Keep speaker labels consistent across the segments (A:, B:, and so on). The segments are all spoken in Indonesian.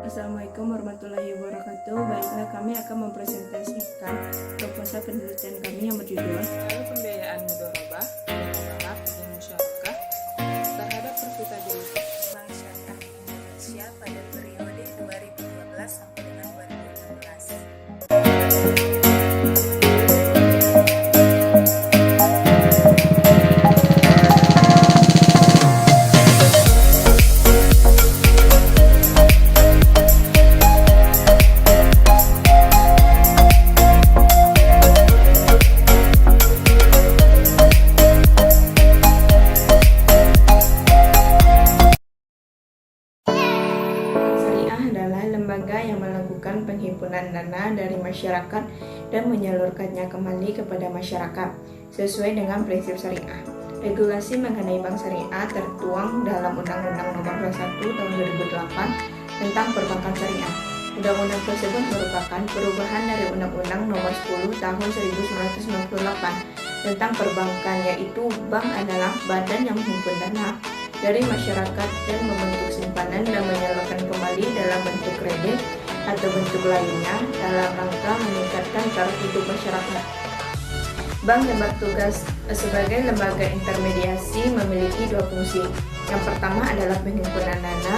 A: Assalamualaikum warahmatullahi wabarakatuh. Baiklah, kami akan mempresentasikan proposal penelitian kami yang berjudul
B: Lalu pembiayaan mudharabah dan musyarakah terhadap profitabilitas
C: Bank Syariah Indonesia pada periode 2012 sampai dengan 2016.
A: Syariah adalah lembaga yang melakukan penghimpunan dana dari masyarakat dan menyalurkannya kembali kepada masyarakat sesuai dengan prinsip syariah. Regulasi mengenai bank syariah tertuang dalam Undang-Undang Nomor 21 Tahun 2008 tentang Perbankan Syariah. Undang-undang tersebut merupakan perubahan dari Undang-Undang Nomor 10 Tahun 1998 tentang perbankan, yaitu bank adalah badan yang menghimpun dana dari masyarakat dan membentuk simpanan dan menyalurkan kembali dalam bentuk kredit atau bentuk lainnya dalam rangka meningkatkan taraf hidup masyarakat. Bank yang bertugas sebagai lembaga intermediasi memiliki dua fungsi. Yang pertama adalah penghimpunan dana,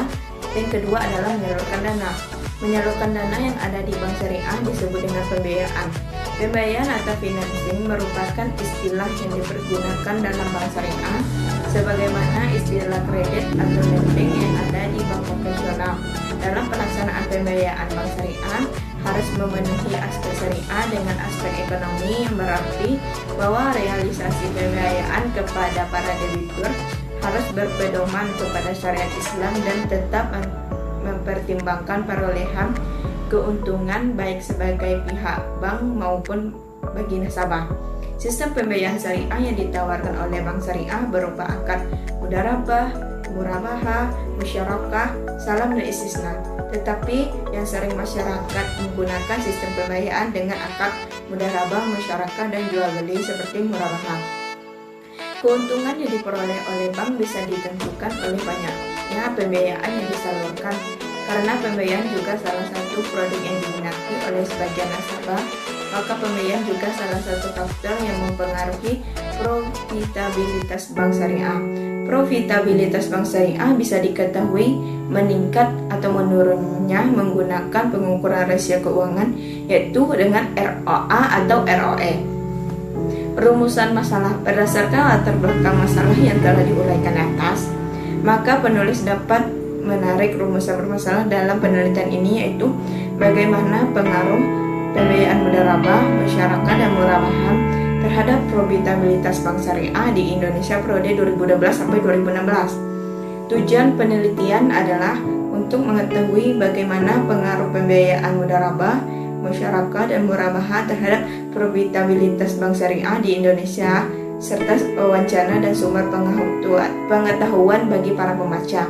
A: yang kedua adalah menyalurkan dana. Menyalurkan dana yang ada di bank syariah disebut dengan pembiayaan. Pembiayaan atau financing merupakan istilah yang dipergunakan dalam bank syariah sebagaimana istilah kredit atau lending yang ada di bank konvensional. Dalam pelaksanaan pembiayaan bank syariah harus memenuhi aspek syariah dengan aspek ekonomi, yang berarti bahwa realisasi pembiayaan kepada para debitur harus berpedoman kepada syariat Islam dan tetap mempertimbangkan perolehan keuntungan baik sebagai pihak bank maupun bagi nasabah. Sistem pembiayaan syariah yang ditawarkan oleh bank syariah berupa akad mudharabah, murabahah, musyarakah, salam dan istisna. Tetapi yang sering masyarakat menggunakan sistem pembiayaan dengan akad mudharabah, musyarakah dan jual beli seperti murabahah. Keuntungan yang diperoleh oleh bank bisa ditentukan oleh banyaknya pembiayaan yang disalurkan, karena pembiayaan juga salah satu produk yang diminati oleh sebagian nasabah, maka pembiayaan juga salah satu faktor yang mempengaruhi profitabilitas bank syariah. Profitabilitas bank syariah bisa diketahui meningkat atau menurunnya menggunakan pengukuran rasio keuangan, yaitu dengan ROA atau ROE. Rumusan masalah berdasarkan latar belakang masalah yang telah diuraikan atas, maka penulis dapat menarik rumusan bermasalah dalam penelitian ini, yaitu bagaimana pengaruh pembiayaan mudharabah, masyarakat dan murabahah terhadap profitabilitas bank syariah di Indonesia periode 2012 sampai 2016. Tujuan penelitian adalah untuk mengetahui bagaimana pengaruh pembiayaan mudharabah, masyarakat dan murabahah terhadap profitabilitas bank syariah di Indonesia, serta wawancara dan sumber pengetahuan bagi para pembaca.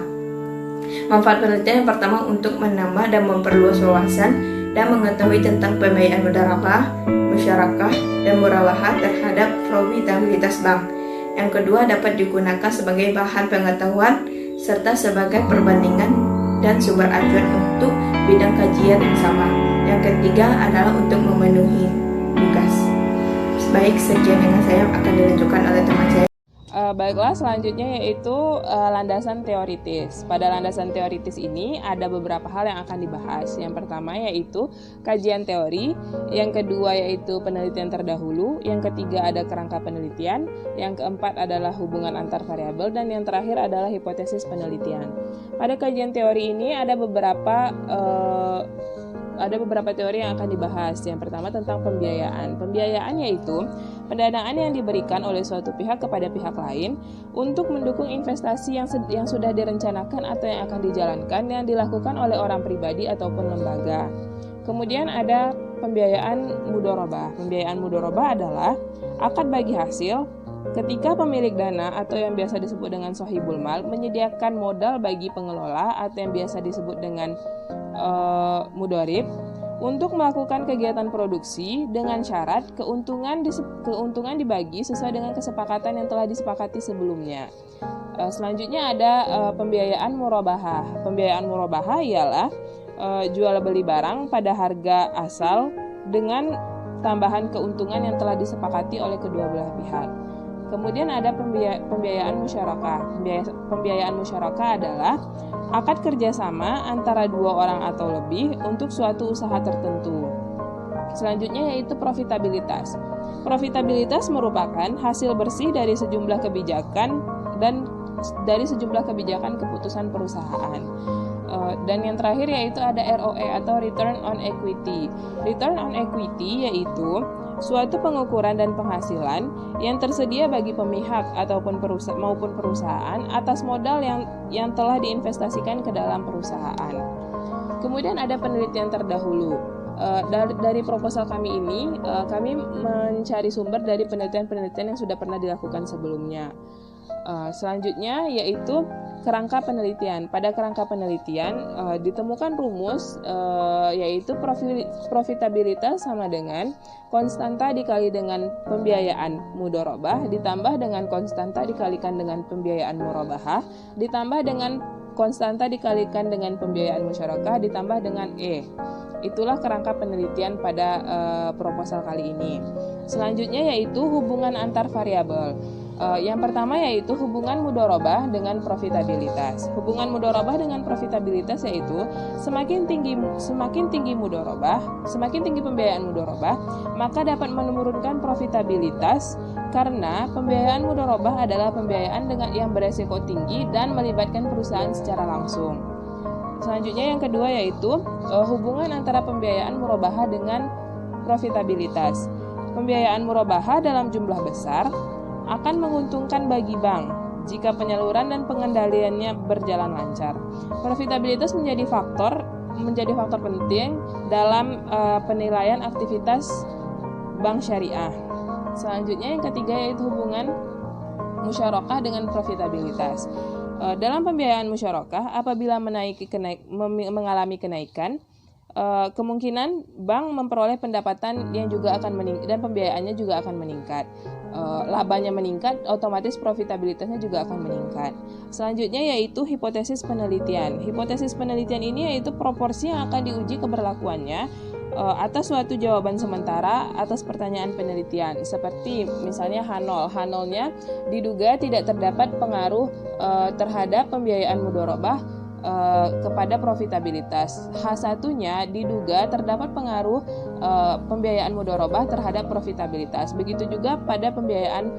A: Manfaat penelitian yang pertama untuk menambah dan memperluas wawasan dan mengetahui tentang pembiayaan mudharabah, masyarakat dan murabahah terhadap profitabilitas bank. Yang kedua, dapat digunakan sebagai bahan pengetahuan serta sebagai perbandingan dan sumber acuan untuk bidang kajian yang sama. Yang ketiga adalah untuk memenuhi tugas. Baik, sekian yang saya akan dilanjutkan oleh teman saya.
B: Baiklah, selanjutnya yaitu landasan teoritis. Pada landasan teoritis ini ada beberapa hal yang akan dibahas. Yang pertama yaitu kajian teori, yang kedua yaitu penelitian terdahulu, yang ketiga ada kerangka penelitian, yang keempat adalah hubungan antar variabel, dan yang terakhir adalah hipotesis penelitian. Pada kajian teori ini ada beberapa teori yang akan dibahas. Yang pertama tentang pembiayaan. Pembiayaan yaitu pendanaan yang diberikan oleh suatu pihak kepada pihak lain untuk mendukung investasi yang sudah direncanakan atau yang akan dijalankan yang dilakukan oleh orang pribadi ataupun lembaga. Kemudian ada pembiayaan mudharabah. Pembiayaan mudharabah adalah akad bagi hasil ketika pemilik dana atau yang biasa disebut dengan sahibul mal menyediakan modal bagi pengelola atau yang biasa disebut dengan mudharib untuk melakukan kegiatan produksi dengan syarat keuntungan dibagi sesuai dengan kesepakatan yang telah disepakati sebelumnya. Selanjutnya ada pembiayaan murabahah. Pembiayaan murabahah ialah jual beli barang pada harga asal dengan tambahan keuntungan yang telah disepakati oleh kedua belah pihak. Kemudian ada pembiayaan musyarakah. Pembiayaan musyarakah adalah akad kerjasama antara dua orang atau lebih untuk suatu usaha tertentu. Selanjutnya yaitu profitabilitas. Profitabilitas merupakan hasil bersih dari sejumlah kebijakan dan dari sejumlah kebijakan keputusan perusahaan. Dan yang terakhir yaitu ada ROE atau Return on Equity. Return on Equity yaitu suatu pengukuran dan penghasilan yang tersedia bagi pemihak ataupun perusahaan atas modal yang telah diinvestasikan ke dalam perusahaan. Kemudian ada penelitian terdahulu. Dari proposal kami ini, kami mencari sumber dari penelitian-penelitian yang sudah pernah dilakukan sebelumnya. Selanjutnya yaitu kerangka penelitian. Pada kerangka penelitian ditemukan rumus yaitu profitabilitas sama dengan konstanta dikali dengan pembiayaan mudharabah ditambah dengan konstanta dikalikan dengan pembiayaan murabahah ditambah dengan konstanta dikalikan dengan pembiayaan musyarakah ditambah dengan E. Itulah kerangka penelitian pada proposal kali ini. Selanjutnya yaitu hubungan antar variabel. Yang pertama yaitu hubungan mudharabah dengan profitabilitas. Hubungan mudharabah dengan profitabilitas yaitu semakin tinggi mudharabah, semakin tinggi pembiayaan mudharabah, maka dapat menurunkan profitabilitas karena pembiayaan mudharabah adalah pembiayaan yang beresiko tinggi dan melibatkan perusahaan secara langsung. Selanjutnya yang kedua yaitu hubungan antara pembiayaan murabahah dengan profitabilitas. Pembiayaan murabahah dalam jumlah besar akan menguntungkan bagi bank jika penyaluran dan pengendaliannya berjalan lancar. Profitabilitas menjadi faktor penting dalam penilaian aktivitas bank syariah. Selanjutnya yang ketiga yaitu hubungan musyarakah dengan profitabilitas. Dalam pembiayaan musyarakah, apabila mengalami kenaikan, kemungkinan bank memperoleh pendapatan yang juga akan meningkat dan pembiayaannya juga akan meningkat. Labanya meningkat, otomatis profitabilitasnya juga akan meningkat. Selanjutnya yaitu hipotesis penelitian. Hipotesis penelitian ini yaitu proporsi yang akan diuji keberlakuannya atas suatu jawaban sementara atas pertanyaan penelitian. Seperti misalnya H0. H0-nya diduga tidak terdapat pengaruh terhadap pembiayaan mudharabah kepada profitabilitas. H1-nya diduga terdapat pengaruh pembiayaan mudharabah terhadap profitabilitas. Begitu juga pada pembiayaan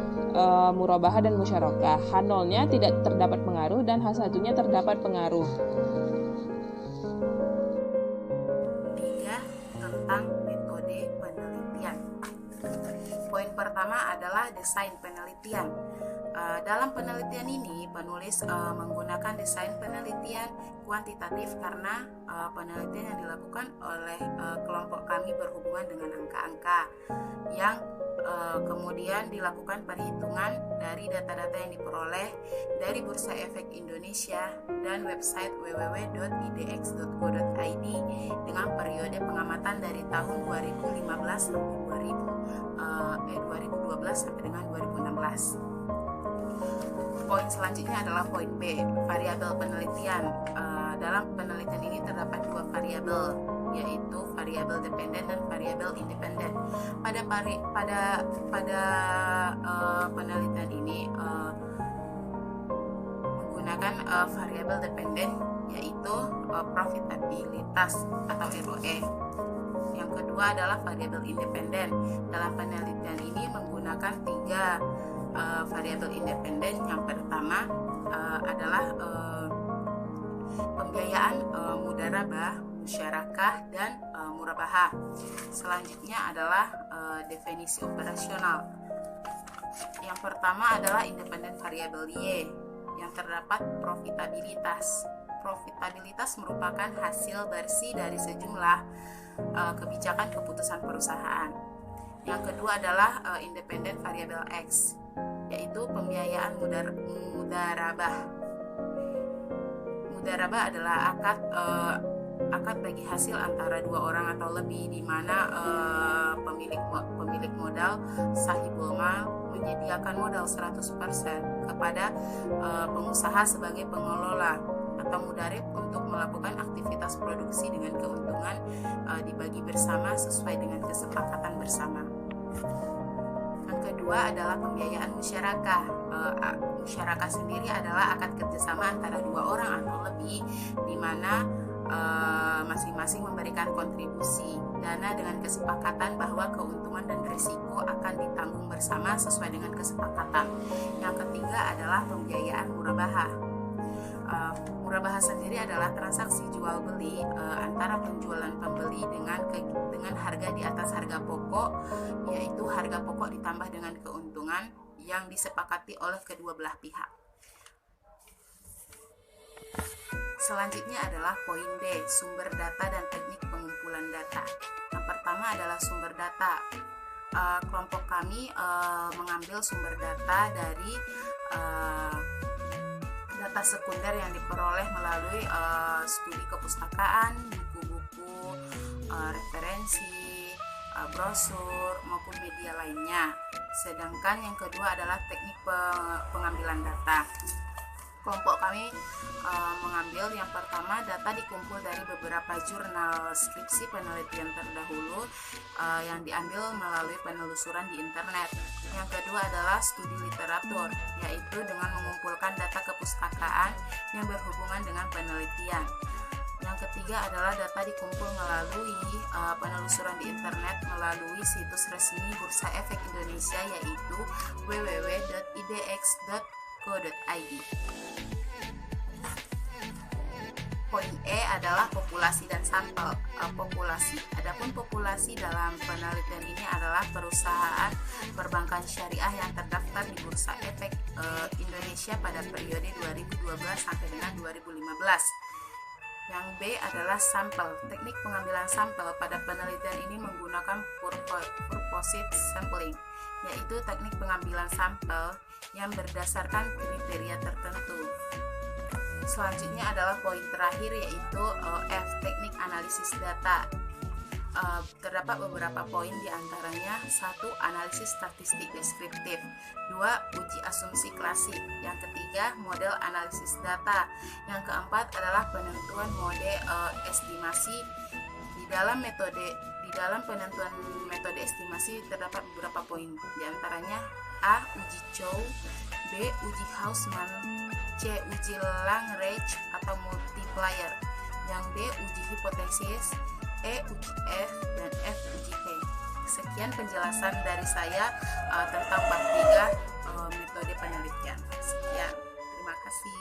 B: murabahah dan musyarakah. H0-nya tidak terdapat pengaruh dan H1-nya terdapat pengaruh.
C: 3. Tentang metode penelitian. Poin pertama adalah desain penelitian. Dalam penelitian ini, penulis menggunakan desain penelitian kuantitatif karena penelitian yang dilakukan oleh kelompok kami berhubungan dengan angka-angka yang kemudian dilakukan perhitungan dari data-data yang diperoleh dari Bursa Efek Indonesia dan website www.idx.go.id dengan periode pengamatan dari tahun 2015 sampai 2012 sampai dengan 2016. Poin selanjutnya adalah poin B, variabel penelitian. Dalam penelitian ini terdapat dua variabel, yaitu variabel dependen dan variabel independen. Pada penelitian ini menggunakan variabel dependen, yaitu profitabilitas atau ROE. Yang kedua adalah variabel independen. Dalam penelitian ini menggunakan tiga variabel independen. Yang pertama adalah pembiayaan mudharabah, musyarakah, dan murabahah. Selanjutnya adalah definisi operasional. Yang pertama adalah independen variabel Y, yang terdapat profitabilitas. Profitabilitas merupakan hasil bersih dari sejumlah kebijakan keputusan perusahaan. Yang kedua adalah independen variabel X, yaitu pembiayaan mudharabah. Mudharabah adalah akad bagi hasil antara dua orang atau lebih, di mana pemilik modal sahibul mal menyediakan modal 100% kepada pengusaha sebagai pengelola atau mudarib untuk melakukan aktivitas produksi dengan keuntungan dibagi bersama sesuai dengan kesepakatan bersama. Yang kedua adalah pembiayaan musyarakah. Musyarakah sendiri adalah akad kerjasama antara dua orang atau lebih, di mana masing-masing memberikan kontribusi dana dengan kesepakatan bahwa keuntungan dan risiko akan ditanggung bersama sesuai dengan kesepakatan. Yang ketiga adalah pembiayaan murabahah. Murabahah sendiri adalah transaksi jual beli antara penjual dan pembeli dengan harga di atas harga pokok, yaitu harga pokok ditambah dengan keuntungan yang disepakati oleh kedua belah pihak. Selanjutnya adalah poin B, sumber data dan teknik pengumpulan data. Yang pertama adalah sumber data. Kelompok kami mengambil sumber data dari data sekunder yang diperoleh melalui studi kepustakaan, buku-buku, referensi, brosur, maupun media lainnya. Sedangkan yang kedua adalah teknik pengambilan data. Kelompok kami mengambil yang pertama, data dikumpul dari beberapa jurnal skripsi penelitian terdahulu yang diambil melalui penelusuran di internet. Yang kedua adalah studi literatur, yaitu dengan mengumpulkan data kepustakaan yang berhubungan dengan penelitian. Yang ketiga adalah data dikumpul melalui penelusuran di internet melalui situs resmi Bursa Efek Indonesia, yaitu www.idx.co.id. Poin E adalah populasi dan sampel. Populasi. Adapun populasi dalam penelitian ini adalah perusahaan perbankan syariah yang terdaftar di Bursa Efek Indonesia pada periode 2012 sampai dengan 2015. Yang B adalah sampel. Teknik pengambilan sampel pada penelitian ini menggunakan purposive sampling, yaitu teknik pengambilan sampel yang berdasarkan kriteria tertentu. Selanjutnya adalah poin terakhir, yaitu F, teknik analisis data. Terdapat beberapa poin diantaranya: 1. Analisis statistik deskriptif. 2. Uji asumsi klasik. Yang ketiga, model analisis data. Yang keempat adalah penentuan mode estimasi. Di dalam penentuan metode estimasi terdapat beberapa poin, diantaranya: A. Uji Chow, B. Uji Hausman, C. Uji Lagrange atau multiplier, yang D. Uji hipotesis, E. Uji F, dan F. Uji P. Sekian penjelasan dari saya tentang bab 3 metode penelitian. Sekian, terima kasih.